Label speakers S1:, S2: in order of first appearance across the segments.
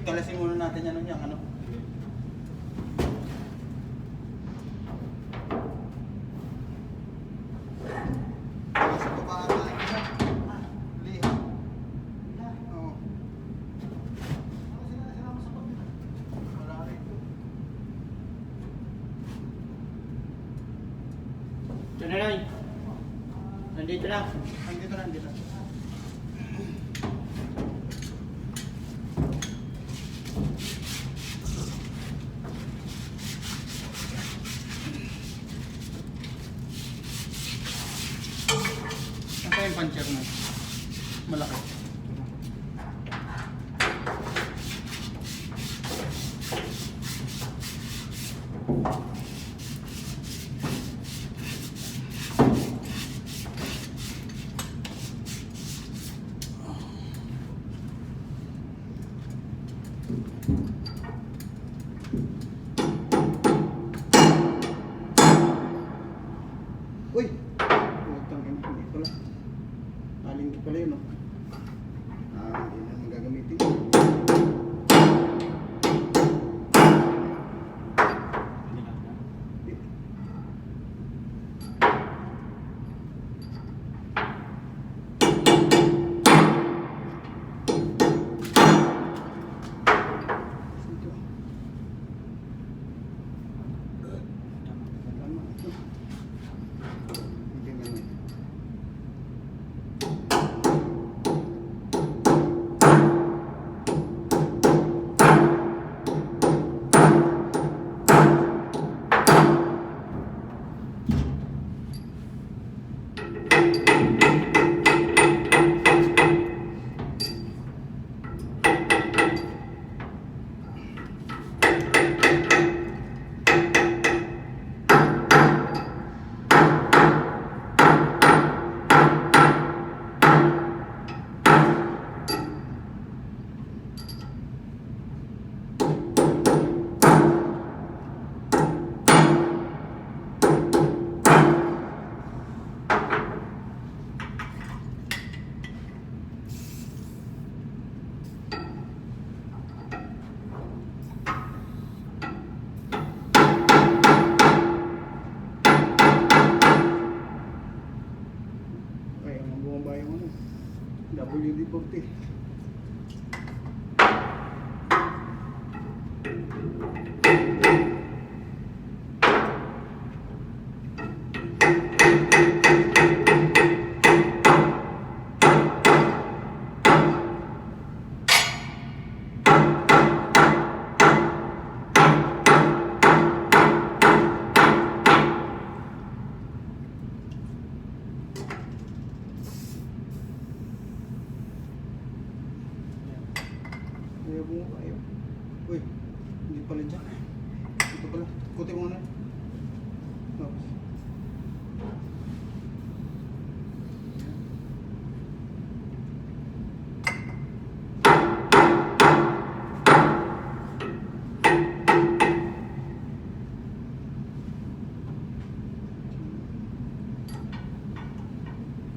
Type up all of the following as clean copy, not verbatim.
S1: kalasin muna natin yan yung ano. Sa tukaan na isa. Liha. Oo. Wala rin.
S2: Ito na lang. Nandito lang.
S1: Andito lang, andito. Ito yung puncher mo. Malaki. Uy! Putang ina, hindi pala. Aling ko pala yun, no? Hindi na magagamitin. WD-40. Ayaw mo, ayaw. Uy, hindi pala dyan. Ito pala, kutin mo na. Tapos.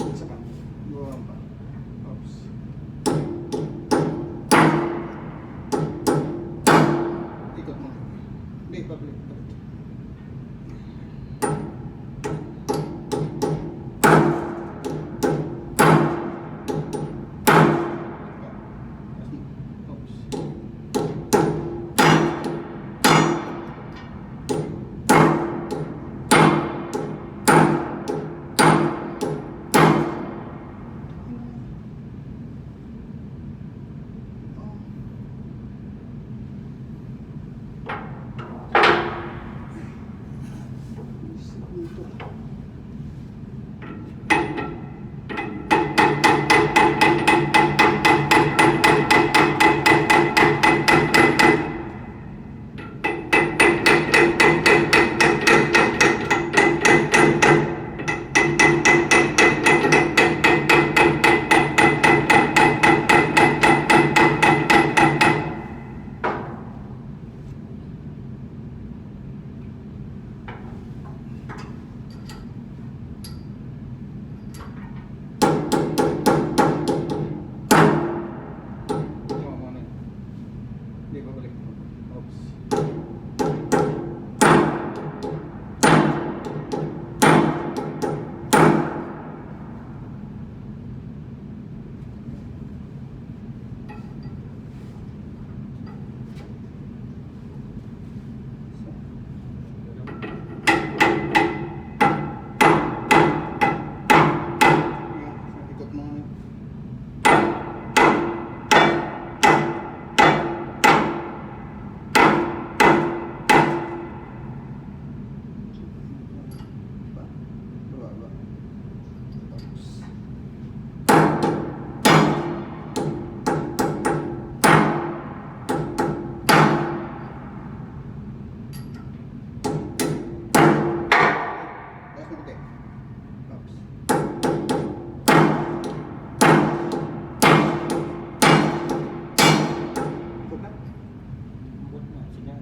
S1: Isa pa. Buwan pa. Oops. Ikot mo. Hindi, pabalik. Hindi ba balik? Oops. Ikot mo ano.
S2: Ambot na sila.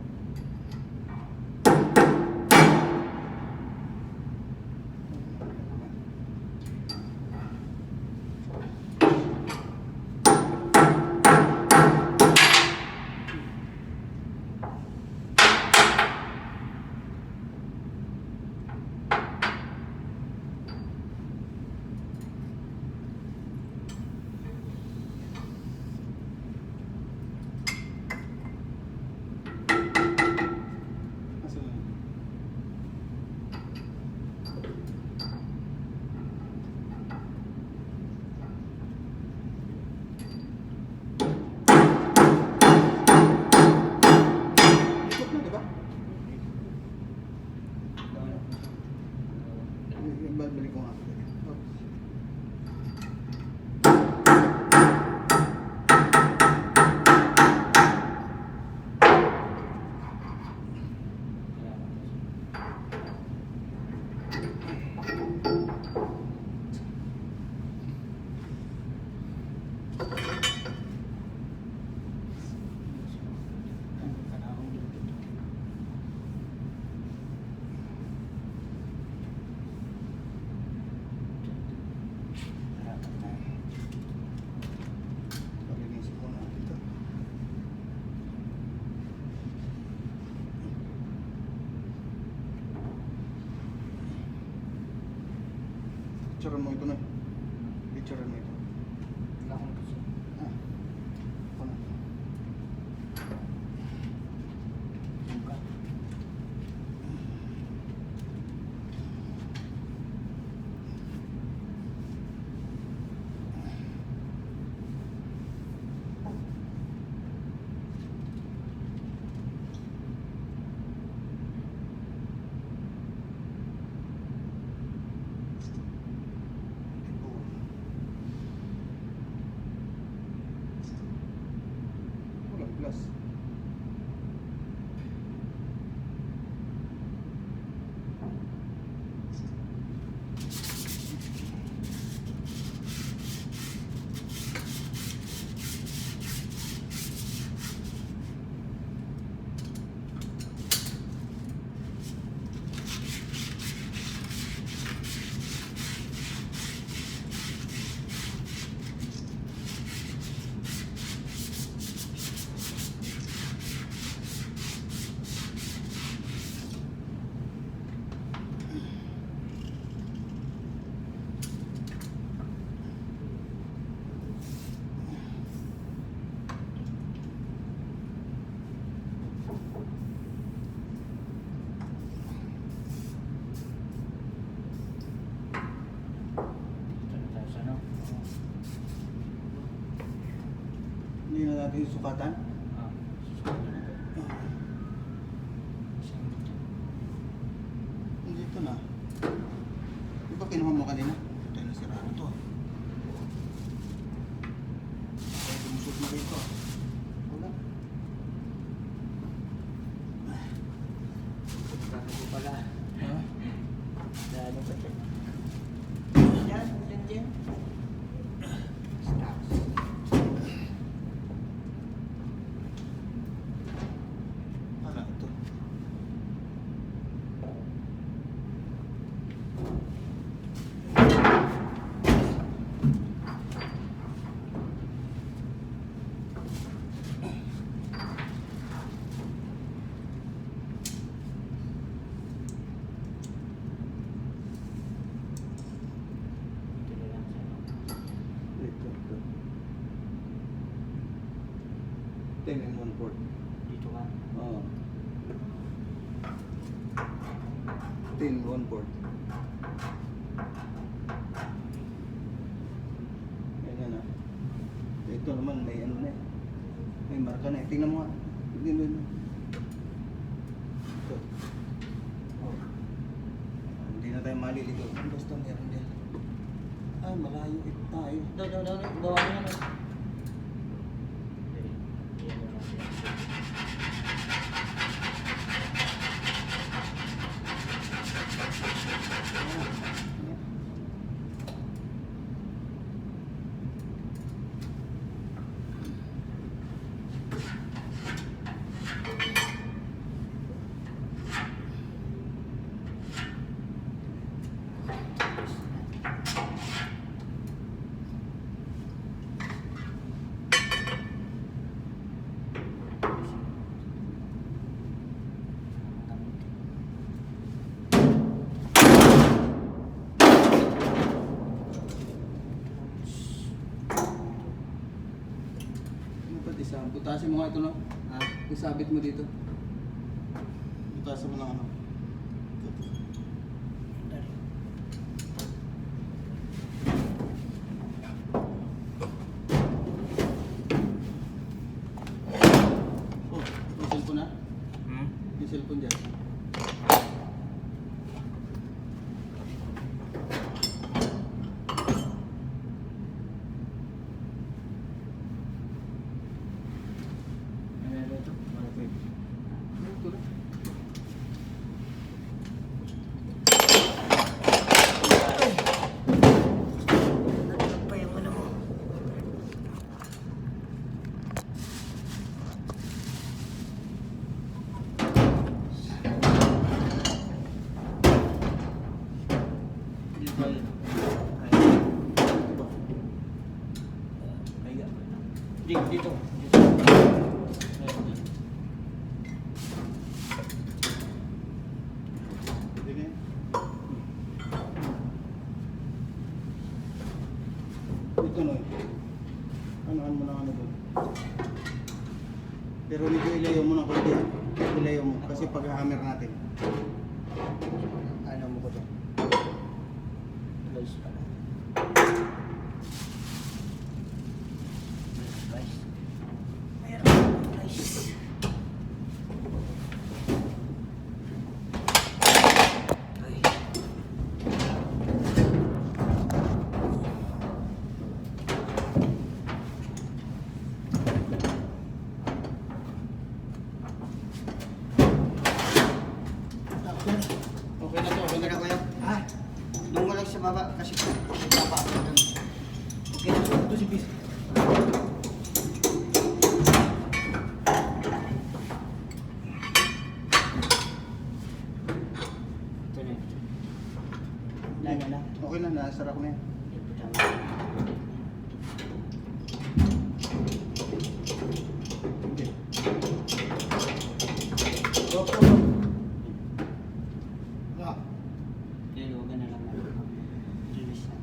S1: Balik ko nga. Palinis ko na dito. Picturean mo ito na. Picturean mo ito.
S2: Wala akong kasi.
S1: Ah. Ako na.
S2: Buka.
S1: Walang plus.
S2: Ito na tayo sa ano.
S1: Hindi na natin sukatan.
S2: Ah, susunod na natin. Isang dito.
S1: Dito na. Di ba kinuha mo kanina? Ito na siraan to. Ay, tumusot na rito. Wala.
S2: Kano ko pala.
S1: Ha?
S2: Daan ba siya? Yan, dyan. Stop.
S1: 10 1/4.
S2: Dito ka.
S1: Oo. 10 1/4. Ganyan na. Ito naman may ano na eh. May marka na eh. Tingnan mo nga. Tingnan mo. Ito. Oh. Hindi na tayo maliligaw. Basta meron din. Ay, malayo tayo.
S2: Daw. Bawa mo naman.
S1: Butasin mo nga ito, no?
S2: Ha?
S1: Isabit mo dito. Butasin mo ng ano. Oh, may cellphone na? May cellphone dyan.
S2: Dito.
S1: Ito no. Ano mo na ano doon. Pero medyo ilayo mo na konti. Ilayo mo kasi pag-hammer natin. Ano mo ko to?
S2: Guys.
S1: Okay na kuya. Ha? Nung wala sa baba kasi baba ako doon. Okay na ito si Bis.
S2: Ito na. Lala na.
S1: Okay na, nasara ko na yan. Okay. Go.
S2: Dilugan na lang. Release na.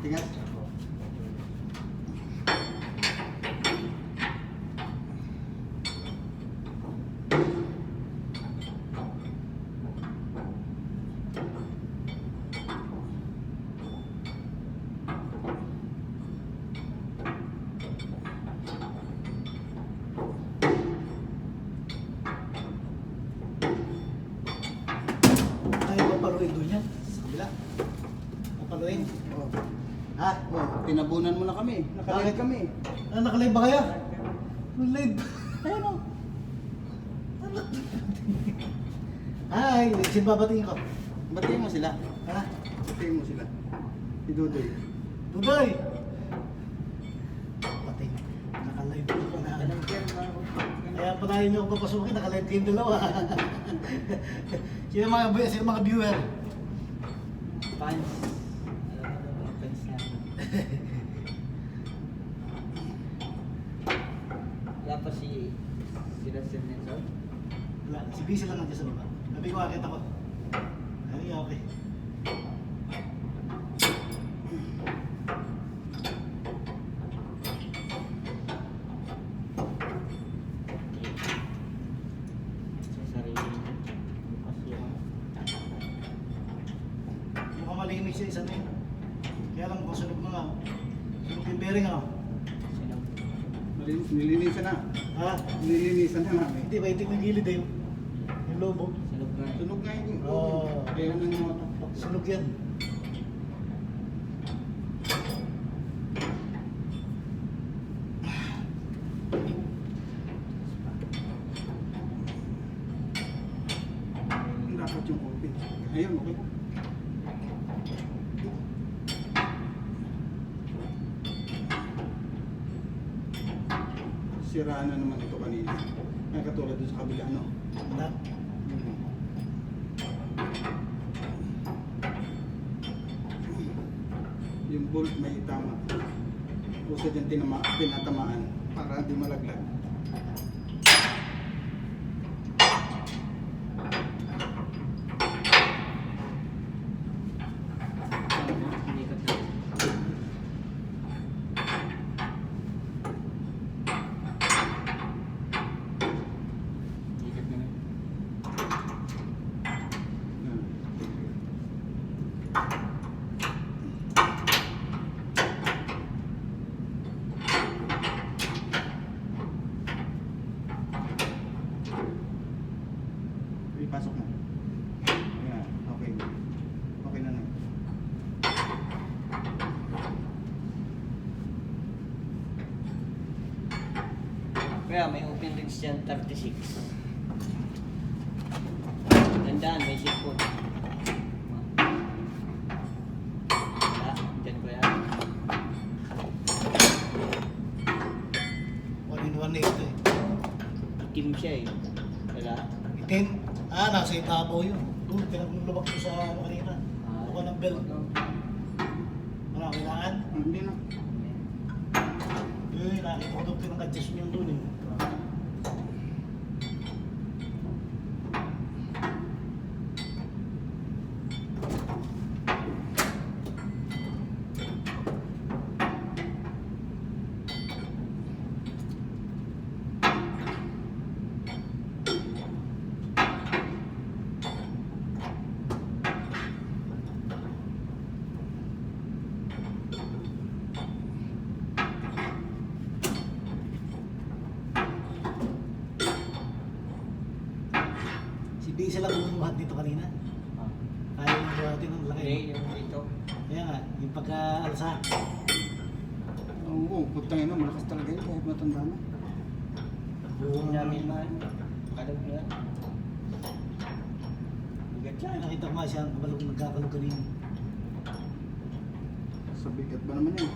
S1: Ingat.
S3: yung doon yan. Sa kabila. Papaluin.
S1: Oh.
S3: Ha?
S1: Oh, tinabunan mo na kami. Nakalive kami.
S3: Ah, nakalive ba kayo? Live. Ayun o. Hi, babatingin ko.
S1: Batiin mo sila.
S3: Ha?
S1: Batiin mo sila. Idudoy.
S3: Dudoy! Pating, nakalive ko pa na. Kaya palahin niyo ako papasukin, nakalive kayong dalawa. Sino mga viewer?
S2: Fans. Alam mo fans namin. Wala pa sila Nelson.
S3: Wala, si Busy lang nandiyan sa baba. Sabi ko, akit ako. Ay, okay.
S2: Sa sarili niya. Bukas yung
S3: Mukhang malinis siya isa na yun. Kaya lang kung sunog na nga. Sunog yung bearing ako.
S2: sinong.
S1: Nilinisan na.
S3: Ha?
S1: Nilinisan na namin.
S3: Hindi, maitik ng gilid eh. Yung lobo.
S2: Sinog na.
S1: Sunog nga yung
S3: Oo.
S1: kaya nang mga tuktok.
S3: Sunog yan.
S1: Dapat yung open. Ayun, okay po. Siraan na naman ito kanina. Ay, katulad doon sa kabila, no?
S3: Wala.
S1: Yung bolt may tama. Pusa dyan pinatamaan para di malaglag.
S2: Hindi ka na. Ikat na.
S1: Ipasok mo. Ayan, okay. Okay na na.
S2: Kaya may open range dyan 36. Tandaan, may sipon. Wala, dyan ko yan.
S3: 1-in-1 na ito eh.
S2: Itim siya eh. Wala.
S3: Itim. Ah, nasa ibabaw yun. Doon, pinaglulubak ko sa ano kanina. Ako ng belt. Wala, kailangan.
S1: Hindi na.
S3: Yun, nakita ko doon pinag-adjust nyo doon eh. Si Busy lang bumuhat dito kanina. Kaya yung buhatin ng laki.
S2: Hindi, yung dito.
S3: Kaya nga, yung pagka-alsa.
S1: Oo, putang ina, malakas talaga yun kahit matanda na.
S2: Buong namin man. Kalog na. Bigat
S3: Kaya
S2: yan.
S3: nakita ko nga siya, kabalog nagkakalog kanina.
S1: Sa bigat ba naman yun?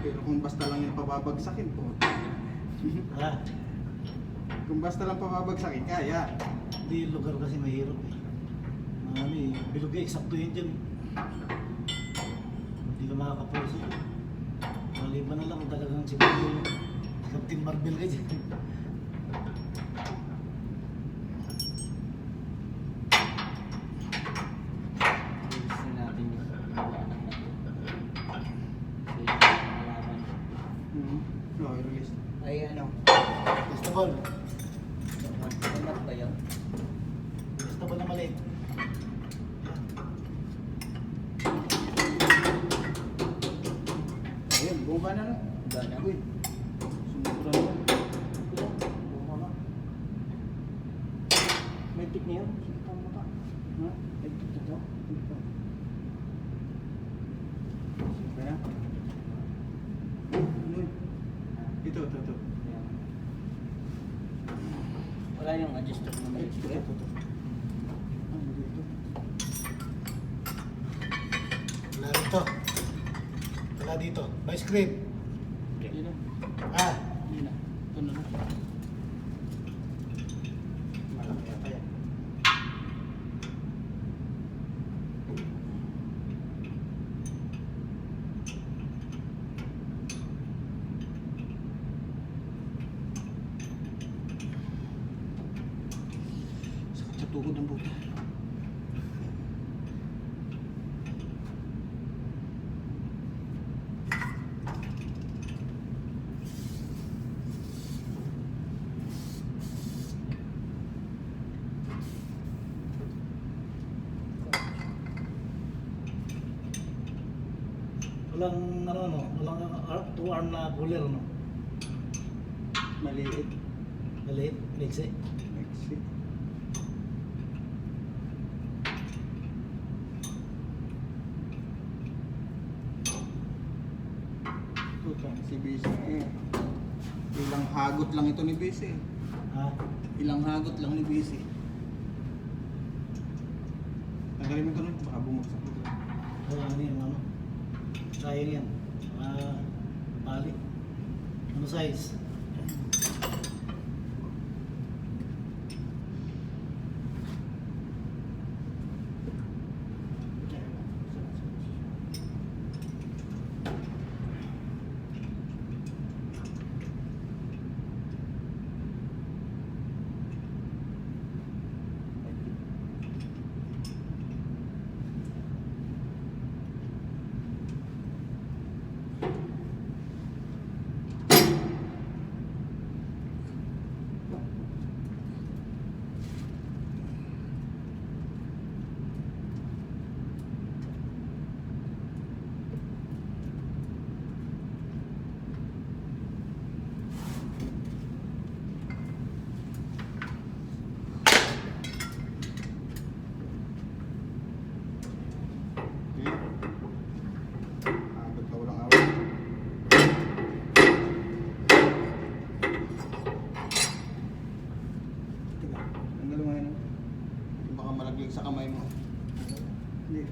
S1: Pero kung basta lang yung pababagsakin po.
S3: Ha?
S1: Kung basta lang pababagsakin, kaya.
S3: Hindi yung lugar kasi mahirap eh. Ano eh, bilog eh, eksakto yun dyan. Hindi ka makakapuso. Maliban na lang kung talagang si Captain Marvel ka dyan.
S2: Release na natin yung anak natin. Kasi malaman.
S1: Okay, release.
S2: Ay ano?
S3: Gusto ball.
S2: Anak ba yun?
S3: Gusto ball na maliit.
S1: Ayun, bumaba na no?
S2: Ba na?
S1: Uy, sumubra na. Bumaba na.
S2: Higpit na yun. Sige pa maka. Ha? Higpit na to. Higpit pa.
S1: Sige na. Ito.
S2: Ayan. Wala yung adjuster na may higpit.
S1: Ano dito?
S3: Wala rito. Wala dito. Vice grip.
S1: Hindi na.
S3: Ah.
S1: Hindi na. Ito na lang. Malaki yata yan. Sakit sa tuhod ng buta.
S3: Walang 2-arm na cooler, no?
S1: Maliit.
S3: Maliit, mixi.
S1: Exit. Ito, si BC eh. Ilang hagot lang ito ni BC.
S3: Ha?
S1: Ilang hagot lang ni BC. Tanggalin mo ito nun, baka bumagsak ito.
S3: Ano yan, ano? Sayang yan. Pali. Ano size? Sa kamay mo. Hindi.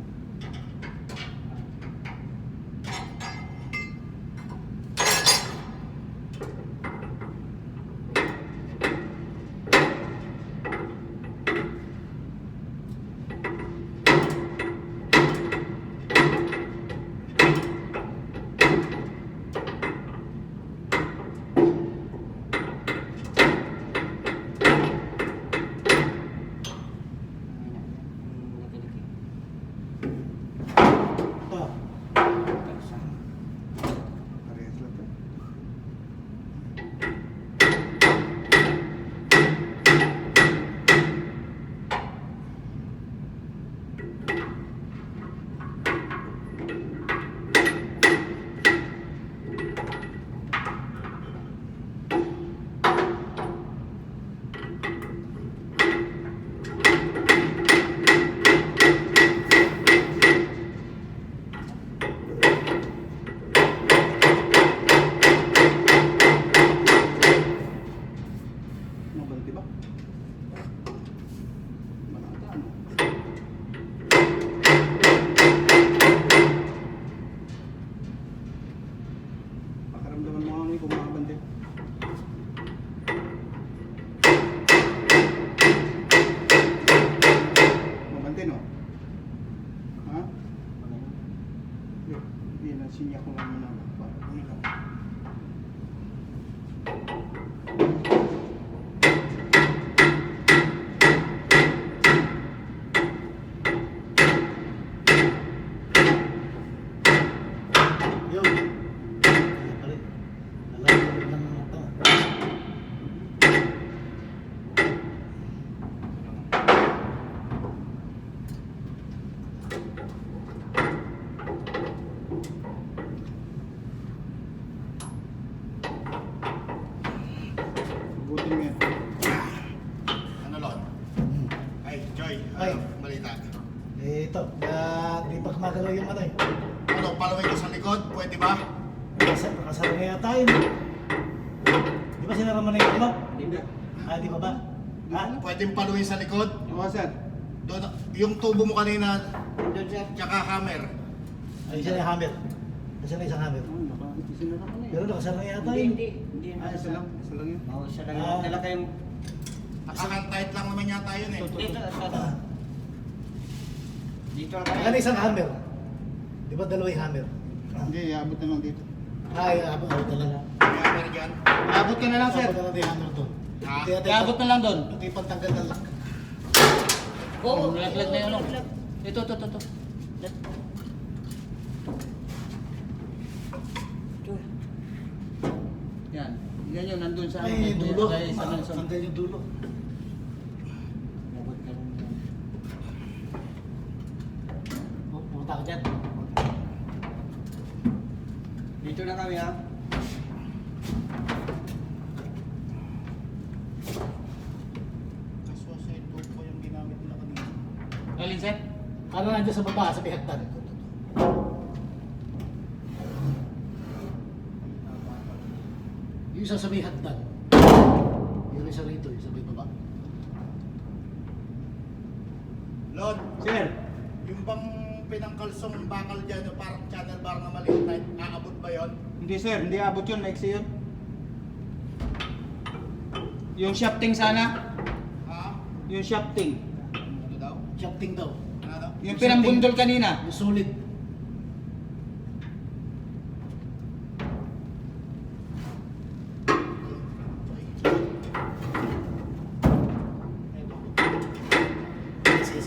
S3: Sinya ko lang muna. Ano lang. dito. Kaya di pa gumagalaw yung ano eh.
S4: Ano, palaway ka sa likod? Pwede ba?
S3: Nakasara nga yata yun. Di ba sinara mo na yung ano?
S1: Hindi.
S3: Ah, di ba ba? Ha?
S4: Pwedeng palaway sa likod?
S1: Oo, sir.
S4: Doon, yung tubo mo kanina,
S2: Nandun sir.
S4: tsaka hammer.
S3: Ay, isa na yung hammer. Isa na isang hammer.
S1: Oh, sinara ko na
S3: Pero nakasara nga yata
S2: Hindi,
S3: yun.
S2: hindi.
S1: Ah, isa lang. Isa lang yun.
S2: Oo, siya lang.
S3: Ah.
S2: Talaga yung...
S4: Nakakantahit lang naman yata yun eh.
S2: Dito, sa... Dito lang
S3: Ano isang hammer? Di ba dalawa yung hammer?
S1: Hindi, iabot na lang dito.
S3: Ay, abot na lang.
S4: May hammer dyan.
S1: Iabot ka na lang, sir.
S3: Abot na lang yung hammer doon.
S4: Ha?
S1: Iabot na lang doon.
S3: Ito yung pagtanggal ng lock.
S2: Oo, nalaglag na yun. Ito.
S1: Yan. Yan yun, nandun sa
S3: Ay, yung dulo.
S1: Sa
S3: Tanggal yung dulo. Pumunta ka dyan.
S2: Dito na kami ha.
S4: Kaso sa tubo yung ginamit nila kanina.
S2: Alin sir?
S3: Ano nandiyan sa baba, sa bihagdan? Yung isa sa may hagdan. Yung isa rito, yung sa may baba.
S4: Lord,
S1: Sir.
S4: yung bang pinangkalsong bakal dyan, yung parang channel bar na maliit na, aabot ba yun?
S1: Hindi, sir. Hindi abot yun. Maiksi yun. Yung shafting sana.
S4: Ha?
S1: Yung shafting.
S4: Ano daw?
S3: Shafting daw.
S4: Ano daw?
S1: Yung pinambundol kanina.
S3: Yung solid. Yes.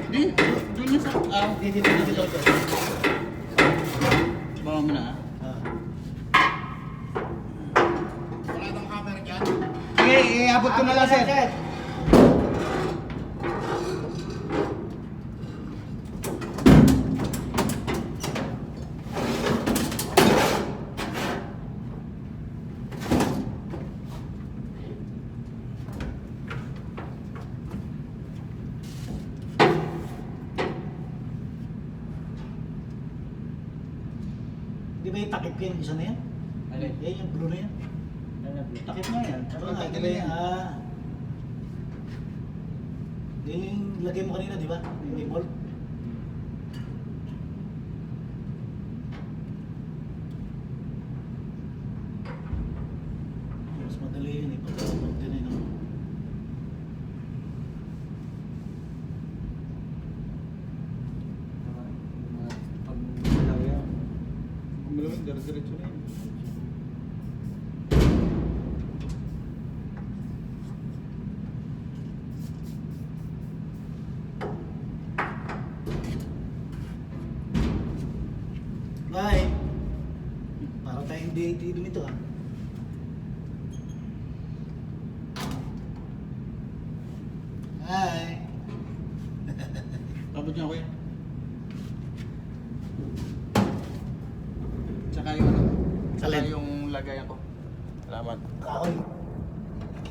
S1: Hindi. Doon yun sa...
S3: Dito.
S1: Bawa mo na.
S3: Ah.
S4: Wala nang hammer dyan?
S1: Sige, iabot ko na lang, sir.
S3: Di ba yung takip yan? Isa na yan?
S2: Alin?
S3: Yan yung blue na yan.
S1: Takip na yan.
S3: Oo nga, di ba yan? Ah. Yan yung lagay mo kanina, di ba? Yung may bolt. Mas madali yun eh. Pagka-bolt din eh. No?
S2: Pag malaw yan.
S1: Malawin, diretso na yun.
S3: Bye! Para tayong hindi dito ah. Hi!
S1: Abot niya ako yan. Tsaka yung ano. Tsaka
S3: Alin?
S1: yung lagayan ko. Salamat.
S3: Kahoy.